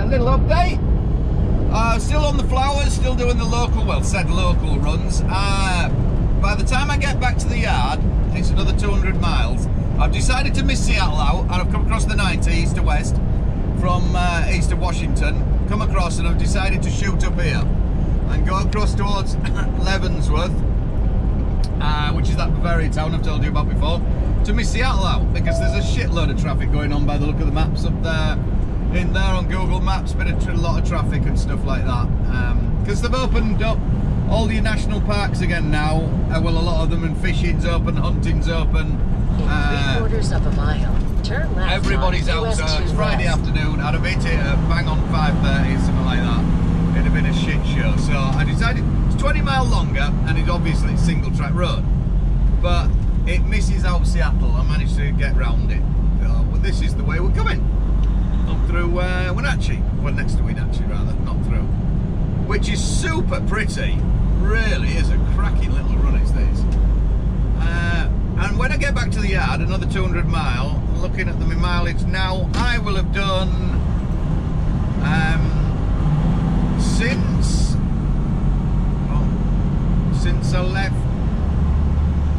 little update. Still on the flowers, still doing the local, well, said local runs. By the time I get back to the yard, it's another 200 miles. I've decided to miss Seattle out, and I've come across the 90 east to west from east of Washington. Come across, and I've decided to shoot up here and go across towards Leavenworth, which is that Bavaria town I've told you about before, to miss Seattle out, because there's a shitload of traffic going on by the look of the maps up there. In there on Google Maps, been a lot of traffic and stuff like that, because they've opened up all your national parks again now. Well, a lot of them, and fishing's open, hunting's open. In 3/4 of a mile, turn left. Everybody's out, so it's Friday afternoon. I'd have hit it at bang on 5:30, something like that. It'd have been a shit show. So I decided it's 20 mile longer, and it's obviously a single track road, but it misses out Seattle. I managed to get round it. Well, this is the way we're coming. Up through Wenatchee, well, next to Wenatchee rather, not through, which is super pretty. Really is a cracking little run, it's this. And when I get back to the yard, another 200 mile, looking at my mileage now, I will have done since I left.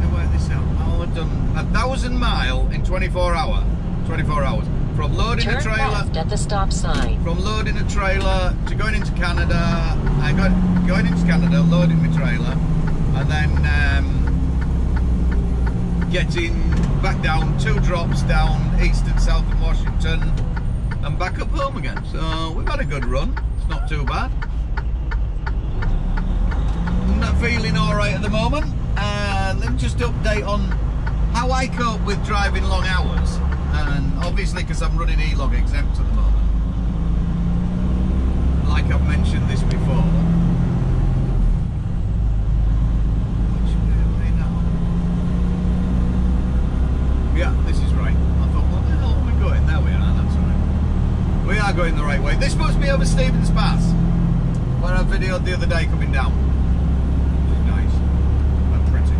Let me work this out. I'll have done 1,000 mile in 24 hours. From loading a trailer left at the stop sign. From loading a trailer to going into Canada. Going into Canada, loading my trailer, and then getting back down, 2 drops down east and south of Washington, and back up home again. So we've had a good run. It's not too bad. I'm not feeling all right at the moment. Let me just update on how I cope with driving long hours. And obviously, because I'm running E-log exempt at the moment, like I've mentioned this before. Which way now? Yeah, this is right. I thought, what the hell are we going? There we are, that's right. We are going the right way. This must be over Stevens Pass, where I videoed the other day coming down. Which is nice and pretty.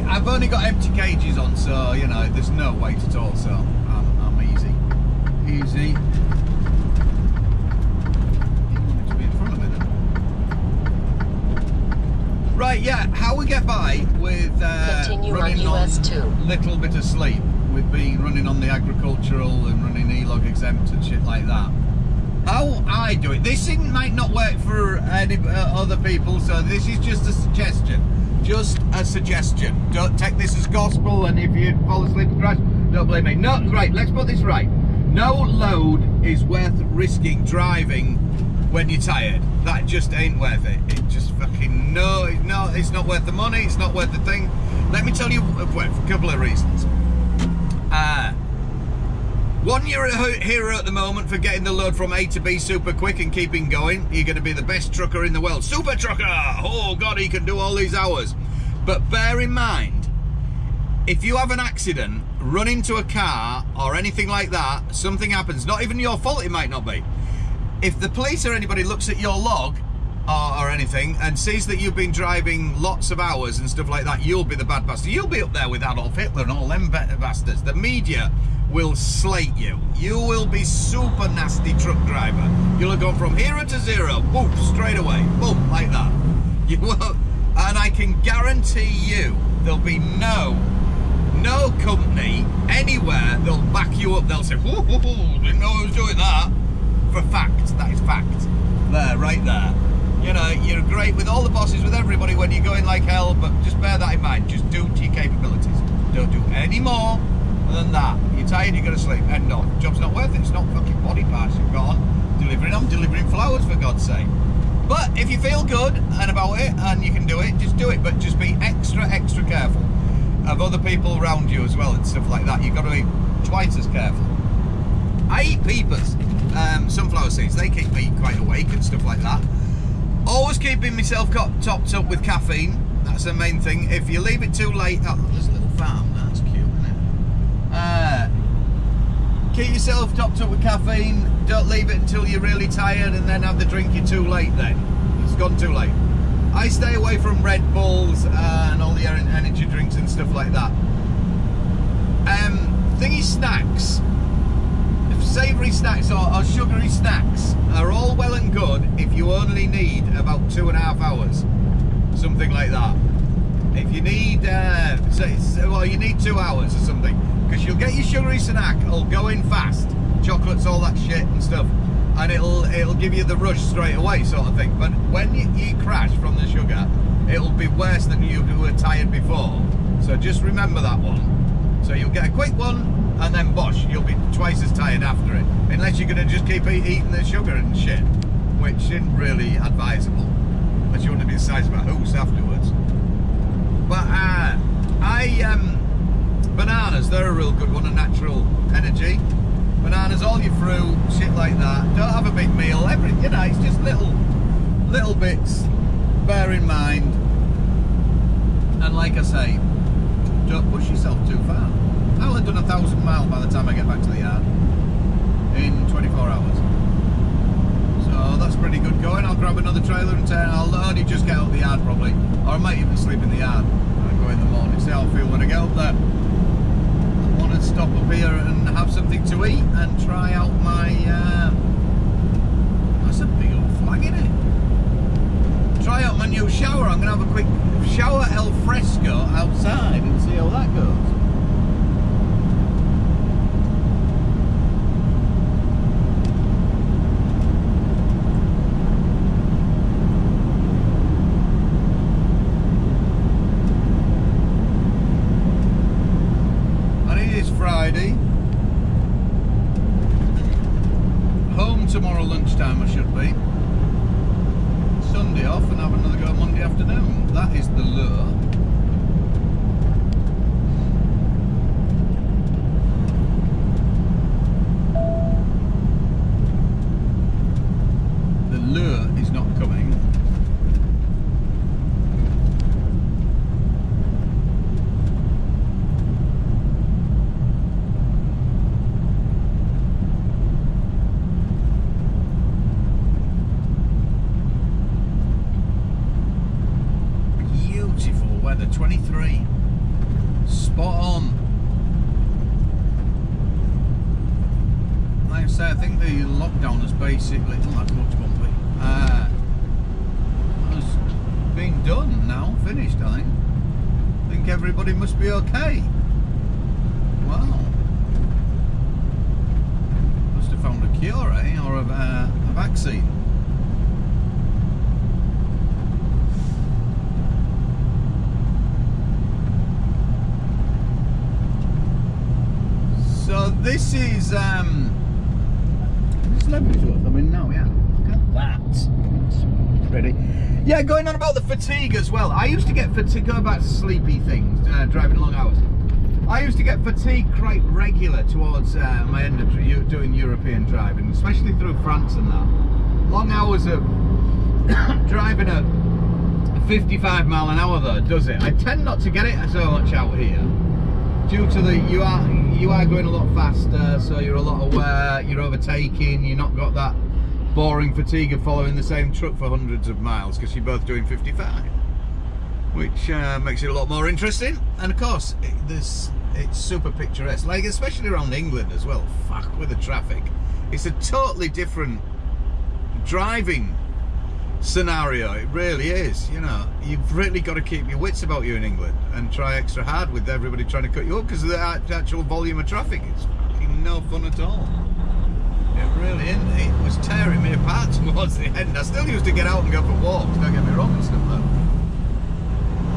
I've only got empty cages on, so you know there's no weight at all, so I'm easy. You wanted to be in front of me then. Right, yeah. How we get by with running on US 2. little bit of sleep, with being running on the agricultural and running E-log exempt and shit like that. How I do it. This thing might not work for any other people, so this is just a suggestion. Just a suggestion. Don't take this as gospel, and if you fall asleep and crash, don't blame me. No, right, let's put this right. No load is worth risking driving when you're tired. That just ain't worth it. It just fucking, no, it's not worth the money, it's not worth the thing. Let me tell you a couple of reasons. One, you're a hero at the moment for getting the load from A to B super quick and keeping going. You're going to be the best trucker in the world. Super trucker! Oh God, he can do all these hours. But bear in mind, if you have an accident, run into a car or anything like that, something happens, not even your fault, it might not be. If the police or anybody looks at your log or anything and sees that you've been driving lots of hours and stuff like that, you'll be the bad bastard. You'll be up there with Adolf Hitler and all them bastards. The media will slate you. You will be super nasty truck driver. You'll have gone from 0 to 0, boom, straight away, boom, like that. You will, and I can guarantee you there'll be no company anywhere that'll back you up. They'll say, whoo, didn't know I was doing that. For fact, that is fact. There, right there. You know, you're great with all the bosses, with everybody when you're going like hell, but just bear that in mind. Just do to your capabilities. Don't do any more than that. You're tired, you're going to sleep. End of. Job's not worth it. It's not fucking body parts you've got on. I'm delivering flowers, for God's sake. But if you feel good and about it and you can do it, just do it. But just be extra careful of other people around you as well and stuff like that. You've got to be twice as careful. I eat peepers, sunflower seeds. They keep me quite awake and stuff like that. Always keeping myself topped up with caffeine. That's the main thing. If you leave it too late, oh, there's a little farm. That's cute, isn't it? Keep yourself topped up with caffeine. Don't leave it until you're really tired and then have the drink you're too late then. It's gone too late. I stay away from Red Bulls and all the energy drinks and stuff like that. Thingy snacks. savoury snacks or sugary snacks are all well and good if you only need about 2.5 hours, something like that. If you need, well, you need 2 hours or something, because you'll get your sugary snack, it'll go in fast, chocolates, all that shit and stuff, and it'll give you the rush straight away, sort of thing. But when you crash from the sugar, it'll be worse than you were tired before. So just remember that one. So you'll get a quick one, and then bosh, you'll be twice as tired after it, unless you're going to just keep eating the sugar and shit, which isn't really advisable, unless you want to be the size of a house afterwards. But bananas, they're a real good one, a natural energy. Bananas, all your fruit, shit like that. Don't have a big meal, you know, it's just little bits, bear in mind. And like I say, don't push yourself too far. I'll have done 1,000 miles by the time I get back to the yard in 24 hours. So that's pretty good going. I'll grab another trailer and I'll only just get out of the yard probably, or I might even sleep in the yard and go in the morning, see how I feel when I get up there. I want to stop up here and have something to eat and try out my, that's a big old flag, isn't it? Try out my new shower. I'm going to have a quick shower al fresco outside and see how that goes. Friday, home tomorrow lunchtime I should be, Sunday off and have another go Monday afternoon. That is the lure. The lure is not coming. Weather 23, spot on. Like I say, I think the lockdown has basically, oh, that looks bumpy, has been done now, finished I think. I think everybody must be okay. Wow. Must have found a cure, eh, or a vaccine. So this is Leavenworth I'm in now, yeah. Look at that. Pretty. Yeah, going on about the fatigue as well. I used to get fatigue, going back to sleepy things, driving long hours. I used to get fatigue quite regular towards my end of doing European driving, especially through France and that. Long hours of driving at 55 mile an hour though, does it? I tend not to get it so much out here. Due to the, you are going a lot faster, so you're a lot aware, you're overtaking, you're not got that boring fatigue of following the same truck for hundreds of miles because you're both doing 55, which makes it a lot more interesting. And of course, it's super picturesque, like especially around England as well. Fuck with the traffic. It's a totally different driving scenario, it really is. You know, you've really got to keep your wits about you in England and try extra hard with everybody trying to cut you up because of the actual volume of traffic. It's fucking no fun at all. It really isn't. It was tearing me apart towards the end. I still used to get out and go for walks, don't get me wrong and stuff though.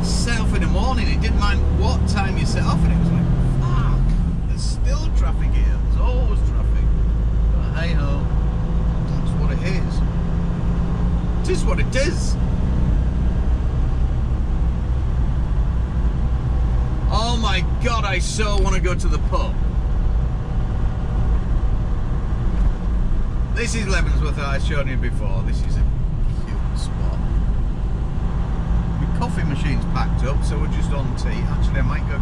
Set off in the morning, it didn't mind what time you set off and it was like, fuck, there's still traffic here, there's always traffic. But hey ho, that's what it is. It is what it is. Oh my god, I so want to go to the pub. This is Leavenworth, I've shown you before. This is a cute spot. My coffee machine's packed up, so we're just on tea. Actually, I might go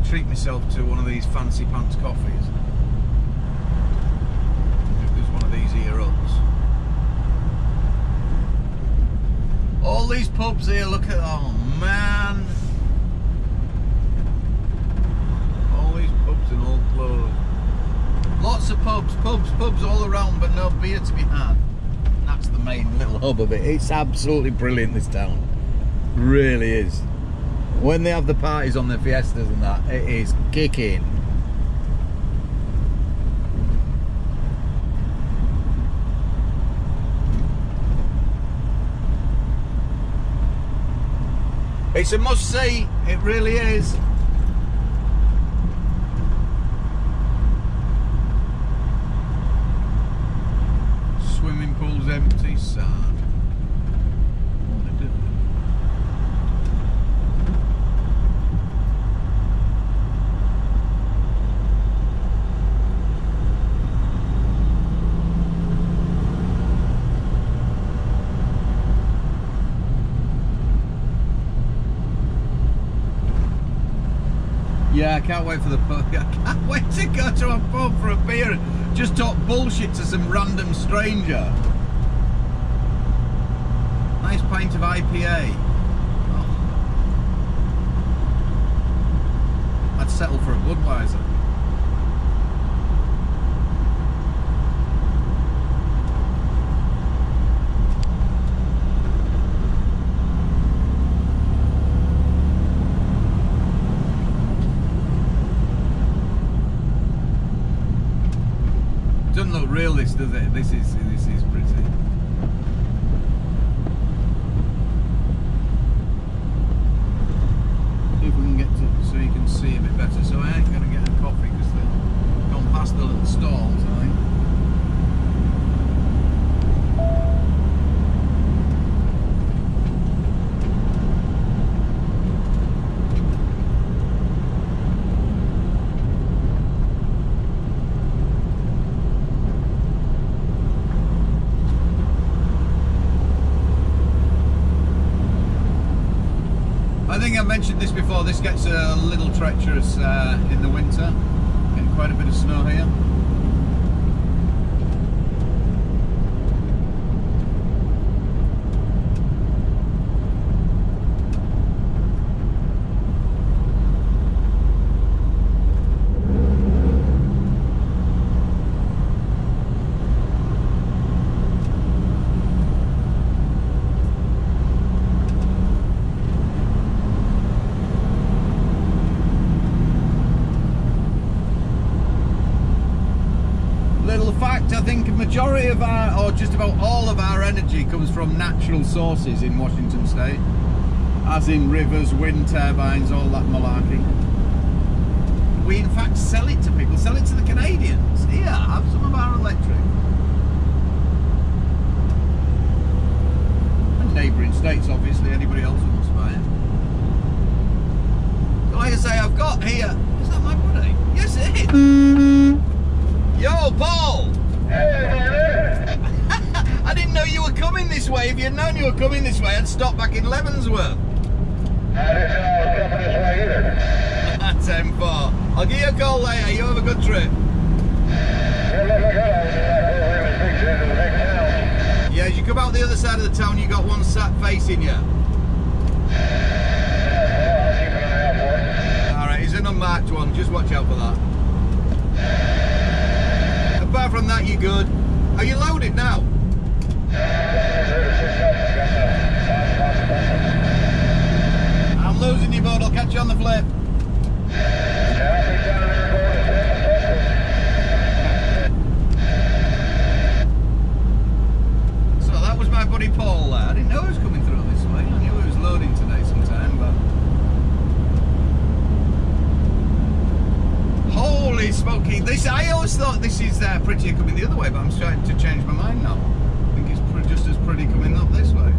treat myself to one of these fancy pants coffees. If there's one of these here ups. All these pubs here, look at, oh man. All these pubs and all closed. Lots of pubs, pubs all around, but no beer to be had. That's the main little hub of it. It's absolutely brilliant, this town. Really is. When they have the parties on the fiestas and that, it is kicking. It's a must-see, it really is. Swimming pool's empty, sad. Yeah, I can't wait for the pub. I can't wait to go to a pub for a beer and just talk bullshit to some random stranger. Nice pint of IPA. Oh. I'd settle for a Budweiser. Doesn't look real, this, does it? This is pretty. See if we can get to so you can see a bit better. So I ain't gonna get a coffee because they've gone past the little stalls, I think. I think I mentioned this before, this gets a little treacherous in the winter, getting quite a bit of snow here. I think a majority of our, or just about all of our energy comes from natural sources in Washington State, as in rivers, wind turbines, all that malarkey. We in fact sell it to people, sell it to the Canadians. Here, have some of our electric. And neighbouring states, obviously, anybody else who wants to buy it. So like I say, I've got here, is that my buddy? Yes it is. Yo, Paul! I didn't know you were coming this way. If you'd known you were coming this way, I'd stop back in Leavenworth. I didn't know I was coming this way either. 10-4. I'll give you a call later. You have a good trip. Yeah, as you come out the other side of the town, you got one sat facing you. Alright, he's an unmarked one. Just watch out for that. Apart from that, you're good. Are you loaded now? I'm losing you, bud. I'll catch you on the flip. So that was my buddy Paul there. I didn't know he was coming through this way. I knew he was loading today sometime, but... Holy smoky! I always thought this is prettier coming the other way, but I'm starting to change my mind now. I think it's just as pretty coming up this way.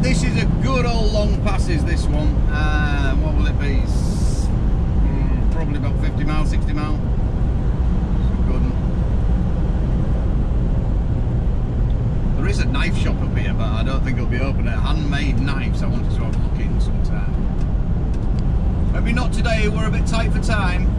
This is a good old long passes, this one. What will it be? Probably about 50 miles, 60 miles. It's a good one. There is a knife shop up here, but I don't think it'll be open. Handmade knives I wanted to have a look in sometime. Maybe not today, we're a bit tight for time.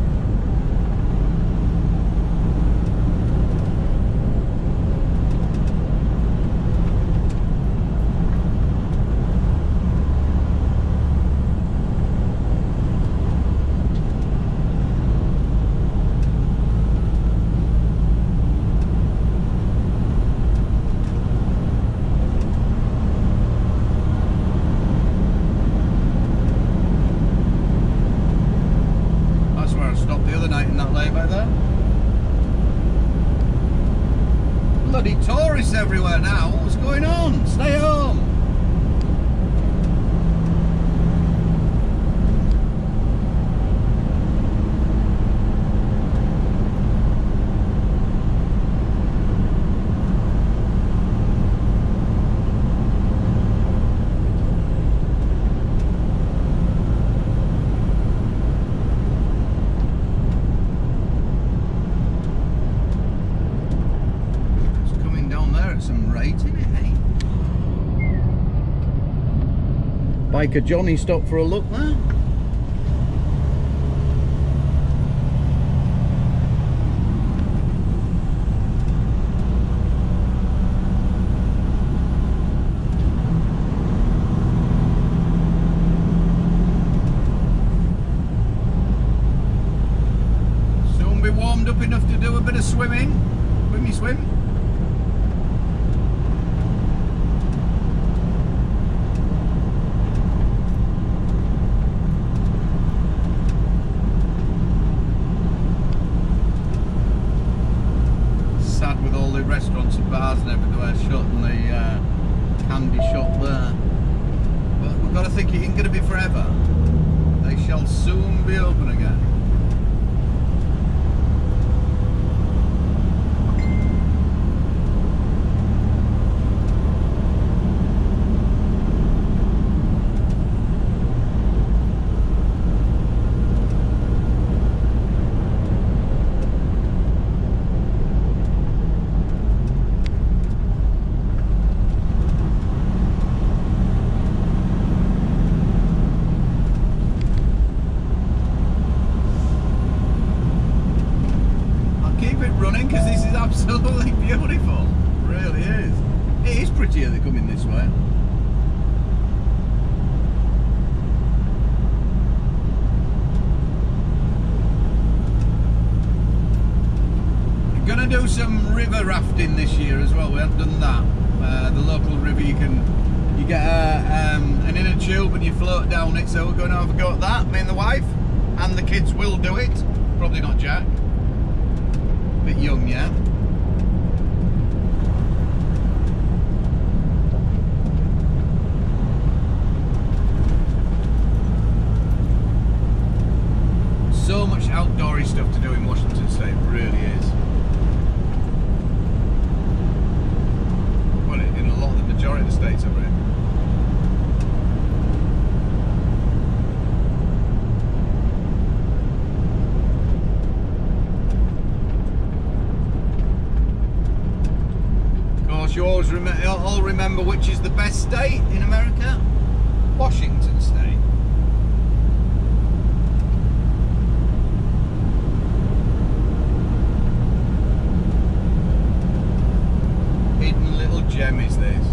Bloody tourists everywhere now. What's going on? Stay home. Biker Johnny stopped for a look there. Soon be warmed up enough to do a bit of swimming. Swimmy swim. Restaurants and bars and everywhere shut, and the candy shop there. But we've got to think it ain't going to be forever. They shall soon be open again. Because this is absolutely beautiful, it really is. It is prettier than coming this way. We're going to do some river rafting this year as well. We haven't done that. The local river, you get an inner tube and you float down it. So we're going to have a go at that. Me and the wife and the kids will do it. Probably not Jack. Bit young, yeah. So much outdoorsy stuff to do in Washington State, it really is. Well, in a lot of the majority of the states over here. You all remember which is the best state in America? Washington State. Hidden little gem is this.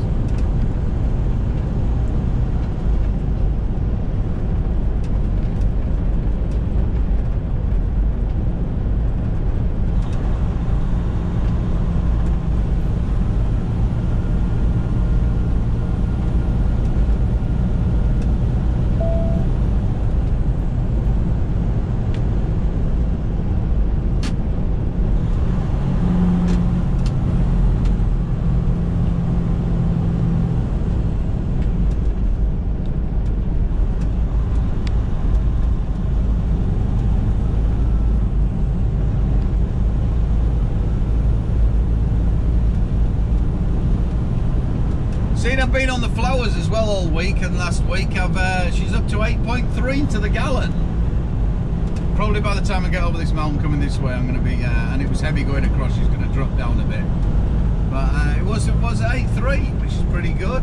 I've been on the flowers as well all week, and last week she's up to 8.3 to the gallon. Probably by the time I get over this mountain coming this way, I'm going to be, and it was heavy going across, she's going to drop down a bit. But it was 8.3, which is pretty good.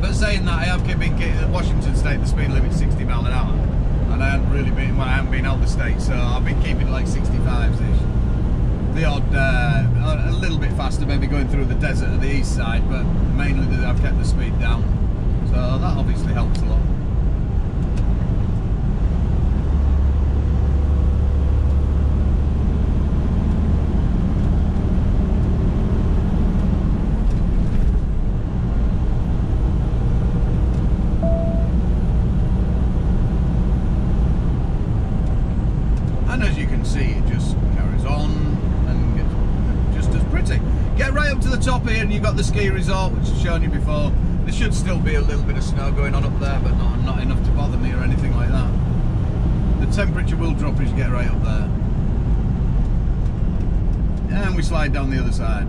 But saying that, I have been at Washington State, the speed limit 60 mile an hour, and I haven't really been. Well, I haven't been out the state, so I've been keeping it like 65s ish. The odd, a little bit faster, maybe going through the desert at the east side, but mainly I've kept the speed down. So that obviously helps a lot. And as you can see, it just carries on and gets just as pretty. Get right up to the top here and you've got the ski resort, which I've shown you before. There should still be a little bit of snow going on up there, but not enough to bother me or anything like that. The temperature will drop as you get right up there. And we slide down the other side.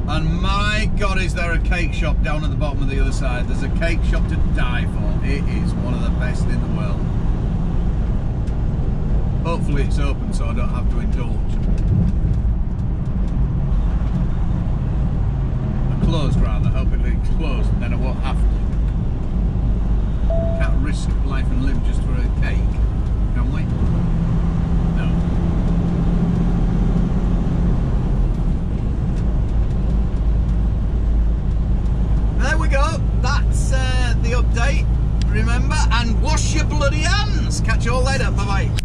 And my God, is there a cake shop down at the bottom of the other side. There's a cake shop to die for. It is one of the best in the world. Hopefully it's open so I don't have to indulge. Closed rather, hopefully it's closed and then I won't have to. Can't risk life and limb just for a cake, can we?